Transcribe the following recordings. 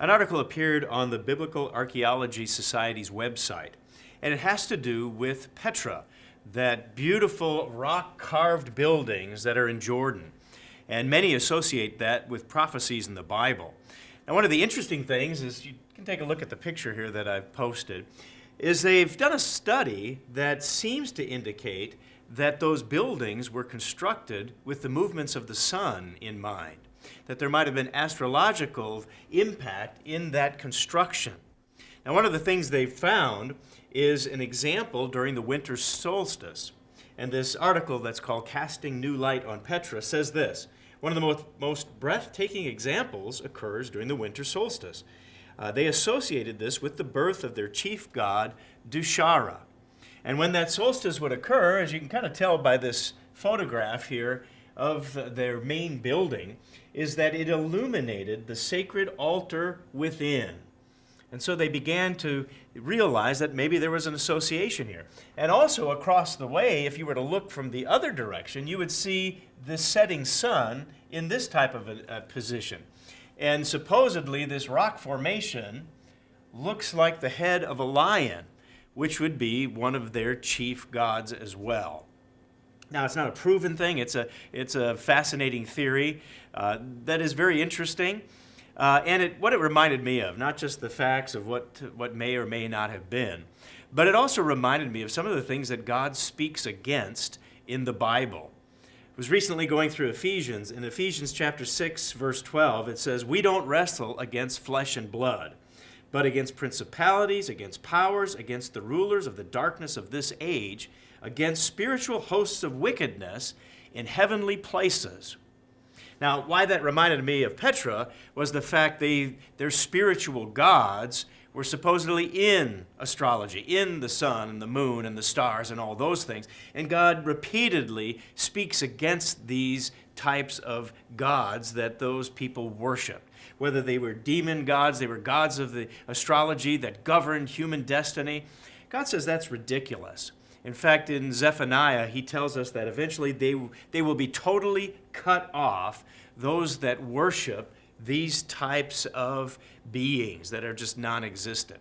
An article appeared on the Biblical Archaeology Society's website, and it has to do with Petra, that beautiful rock-carved buildings that are in Jordan. And many associate that with prophecies in the Bible. Now, one of the interesting things is, you can take a look at the picture here that I've posted, is they've done a study that seems to indicate that those buildings were constructed with the movements of the sun in mind, that there might have been astrological impact in that construction. Now, one of the things they found is an example during the winter solstice. And this article that's called Casting New Light on Petra says this: one of the most breathtaking examples occurs during the winter solstice. They associated this with the birth of their chief god, Dushara. And when that solstice would occur, as you can kind of tell by this photograph here of their main building, is that it illuminated the sacred altar within. And so they began to realize that maybe there was an association here. And also across the way, if you were to look from the other direction, you would see the setting sun in this type of a position. And supposedly this rock formation looks like the head of a lion, which would be one of their chief gods as well. Now, it's not a proven thing. It's a fascinating theory that is very interesting. And what it reminded me of, not just the facts of what may or may not have been, but it also reminded me of some of the things that God speaks against in the Bible. I was recently going through Ephesians. In Ephesians chapter 6, verse 12, it says, "We don't wrestle against flesh and blood, but against principalities, against powers, against the rulers of the darkness of this age, against spiritual hosts of wickedness in heavenly places." Now, why that reminded me of Petra was the fact their spiritual gods were supposedly in astrology, in the sun and the moon and the stars and all those things. And God repeatedly speaks against these types of gods that those people worshiped. Whether they were demon gods, they were gods of the astrology that governed human destiny. God says that's ridiculous. In fact, in Zephaniah, he tells us that eventually they will be totally cut off, those that worship these types of beings that are just non-existent.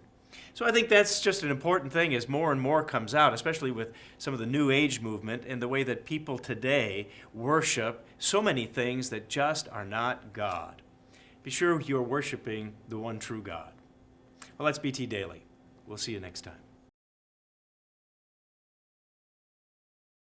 So I think that's just an important thing as more and more comes out, especially with some of the New Age movement and the way that people today worship so many things that just are not God. Be sure you're worshiping the one true God. Well, that's BT Daily. We'll see you next time.